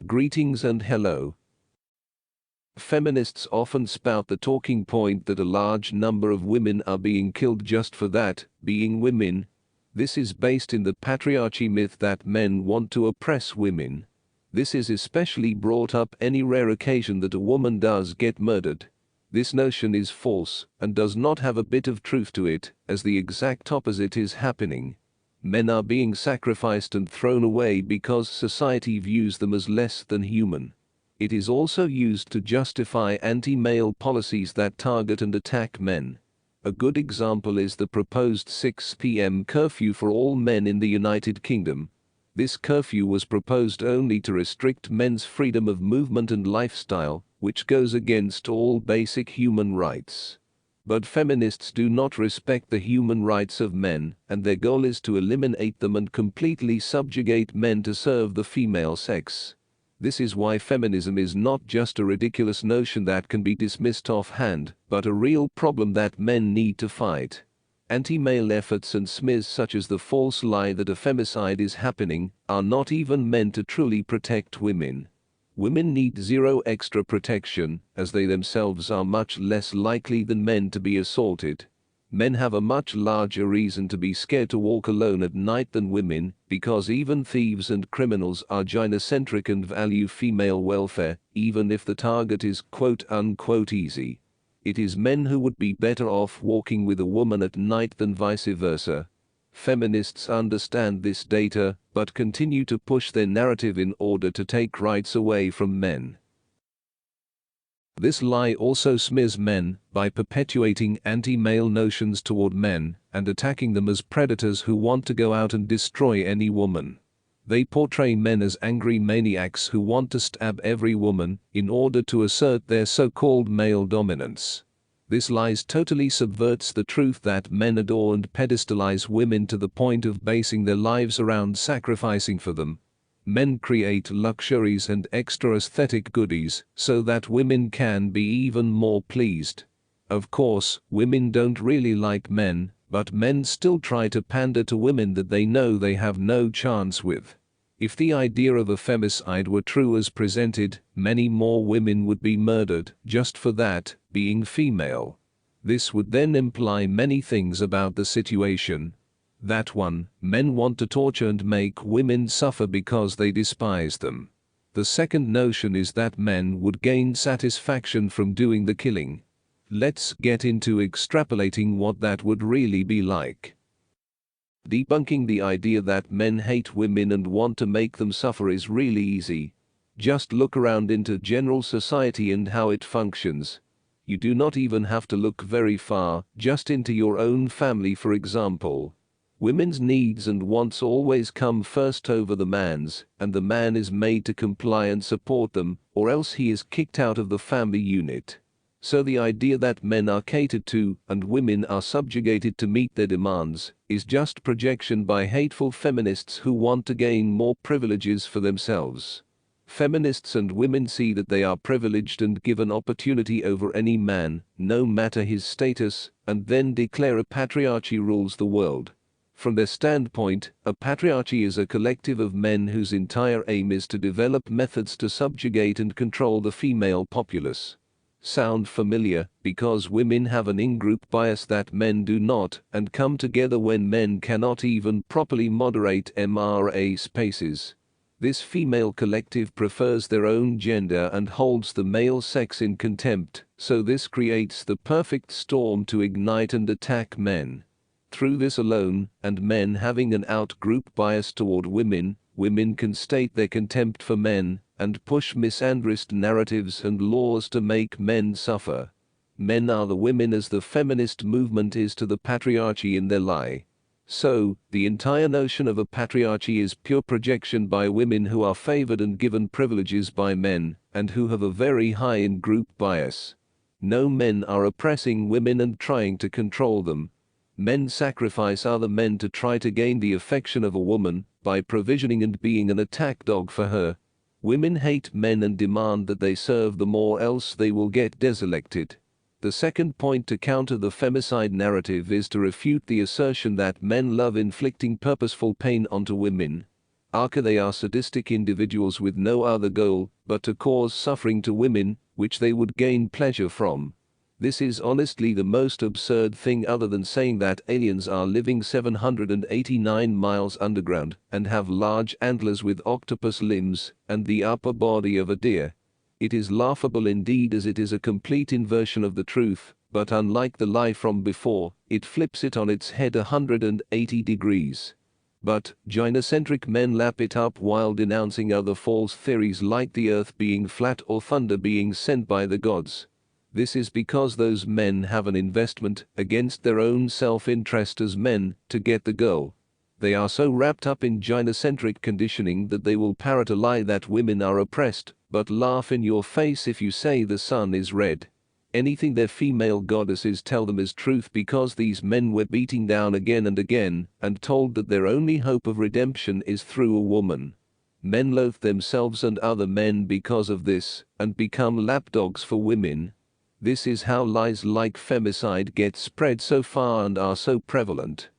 Greetings and hello. Feminists often spout the talking point that a large number of women are being killed just for that, being women. This is based in the patriarchy myth that men want to oppress women. This is especially brought up any rare occasion that a woman does get murdered. This notion is false and does not have a bit of truth to it, as the exact opposite is happening. Men are being sacrificed and thrown away because society views them as less than human. It is also used to justify anti-male policies that target and attack men. A good example is the proposed 6 p.m. curfew for all men in the United Kingdom. This curfew was proposed only to restrict men's freedom of movement and lifestyle, which goes against all basic human rights. But feminists do not respect the human rights of men, and their goal is to eliminate them and completely subjugate men to serve the female sex. This is why feminism is not just a ridiculous notion that can be dismissed offhand, but a real problem that men need to fight. Anti-male efforts and smears such as the false lie that a femicide is happening are not even meant to truly protect women. Women need zero extra protection, as they themselves are much less likely than men to be assaulted. Men have a much larger reason to be scared to walk alone at night than women, because even thieves and criminals are gynocentric and value female welfare, even if the target is quote-unquote easy. It is men who would be better off walking with a woman at night than vice versa. Feminists understand this data, but continue to push their narrative in order to take rights away from men. This lie also smears men by perpetuating anti-male notions toward men and attacking them as predators who want to go out and destroy any woman. They portray men as angry maniacs who want to stab every woman in order to assert their so-called male dominance. This lie totally subverts the truth that men adore and pedestalize women to the point of basing their lives around sacrificing for them. Men create luxuries and extra aesthetic goodies so that women can be even more pleased. Of course, women don't really like men, but men still try to pander to women that they know they have no chance with. If the idea of a femicide were true as presented, many more women would be murdered just for that, being female. This would then imply many things about the situation. That 1. Men want to torture and make women suffer because they despise them. The second notion is that men would gain satisfaction from doing the killing. Let's get into extrapolating what that would really be like. Debunking the idea that men hate women and want to make them suffer is really easy. Just look around into general society and how it functions. You do not even have to look very far, just into your own family for example. Women's needs and wants always come first over the man's, and the man is made to comply and support them, or else he is kicked out of the family unit. So the idea that men are catered to and women are subjugated to meet their demands is just projection by hateful feminists who want to gain more privileges for themselves. Feminists and women see that they are privileged and given opportunity over any man, no matter his status, and then declare a patriarchy rules the world. From their standpoint, a patriarchy is a collective of men whose entire aim is to develop methods to subjugate and control the female populace. Sound familiar, because women have an in-group bias that men do not, and come together when men cannot even properly moderate MRA spaces. This female collective prefers their own gender and holds the male sex in contempt, so this creates the perfect storm to ignite and attack men. Through this alone, and men having an out-group bias toward women, women can state their contempt for men, and push misandrist narratives and laws to make men suffer. Men are the women as the feminist movement is to the patriarchy in their lie. So, the entire notion of a patriarchy is pure projection by women who are favored and given privileges by men, and who have a very high in-group bias. No men are oppressing women and trying to control them. Men sacrifice other men to try to gain the affection of a woman, by provisioning and being an attack dog for her. Women hate men and demand that they serve them or else they will get deselected. The second point to counter the femicide narrative is to refute the assertion that men love inflicting purposeful pain onto women. They are sadistic individuals with no other goal but to cause suffering to women, which they would gain pleasure from. This is honestly the most absurd thing, other than saying that aliens are living 789 miles underground and have large antlers with octopus limbs and the upper body of a deer. It is laughable indeed, as it is a complete inversion of the truth, but unlike the lie from before, it flips it on its head 180 degrees. But gynocentric men lap it up while denouncing other false theories like the earth being flat or thunder being sent by the gods. This is because those men have an investment against their own self-interest as men to get the girl. They are so wrapped up in gynocentric conditioning that they will parrot a lie that women are oppressed, but laugh in your face if you say the sun is red. Anything their female goddesses tell them is truth, because these men were beaten down again and again and told that their only hope of redemption is through a woman. Men loathe themselves and other men because of this and become lapdogs for women. This is how lies like femicide get spread so far and are so prevalent.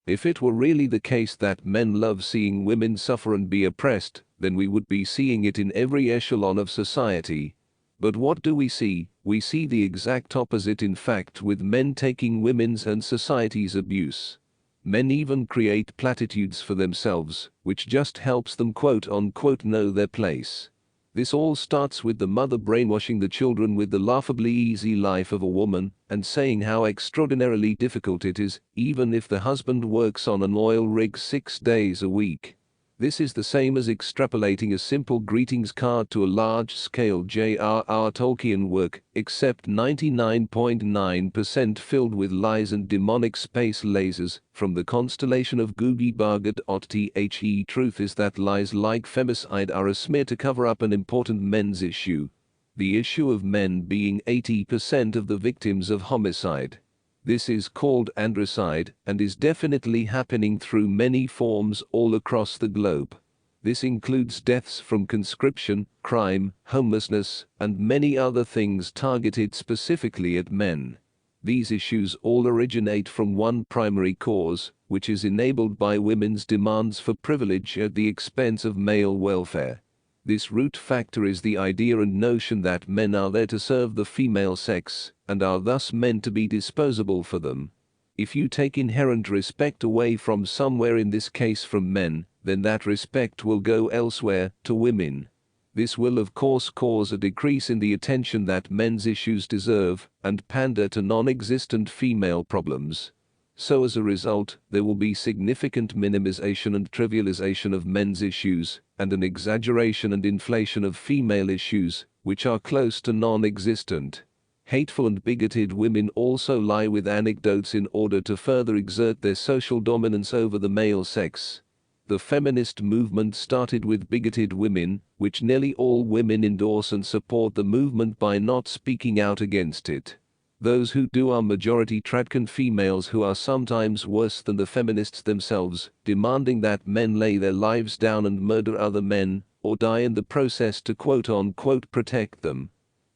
If it were really the case that men love seeing women suffer and be oppressed, then we would be seeing it in every echelon of society. But what do we see? We see the exact opposite, in fact, with men taking women's and society's abuse. Men even create platitudes for themselves, which just helps them quote-unquote know their place. This all starts with the mother brainwashing the children with the laughably easy life of a woman and saying how extraordinarily difficult it is, even if the husband works on an oil rig 6 days a week. This is the same as extrapolating a simple greetings card to a large-scale J.R.R. Tolkien work, except 99.9% filled with lies and demonic space lasers from the constellation of Googie Bargad. The truth is that lies like femicide are a smear to cover up an important men's issue. The issue of men being 80% of the victims of homicide. This is called androcide and is definitely happening through many forms all across the globe. This includes deaths from conscription, crime, homelessness, and many other things targeted specifically at men. These issues all originate from one primary cause, which is enabled by women's demands for privilege at the expense of male welfare. This root factor is the idea and notion that men are there to serve the female sex, and are thus meant to be disposable for them. If you take inherent respect away from somewhere, in this case from men, then that respect will go elsewhere, to women. This will of course cause a decrease in the attention that men's issues deserve, and pander to non-existent female problems. So as a result, there will be significant minimization and trivialization of men's issues, and an exaggeration and inflation of female issues, which are close to non-existent. Hateful and bigoted women also lie with anecdotes in order to further exert their social dominance over the male sex. The feminist movement started with bigoted women, which nearly all women endorse and support the movement by not speaking out against it. Those who do are majority tradcan females who are sometimes worse than the feminists themselves, demanding that men lay their lives down and murder other men, or die in the process to quote-unquote protect them.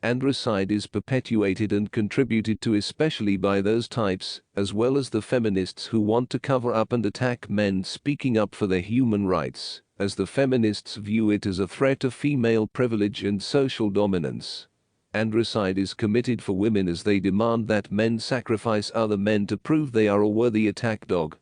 Androcide is perpetuated and contributed to especially by those types, as well as the feminists who want to cover up and attack men speaking up for their human rights, as the feminists view it as a threat of female privilege and social dominance. Androcide is committed for women as they demand that men sacrifice other men to prove they are a worthy attack dog,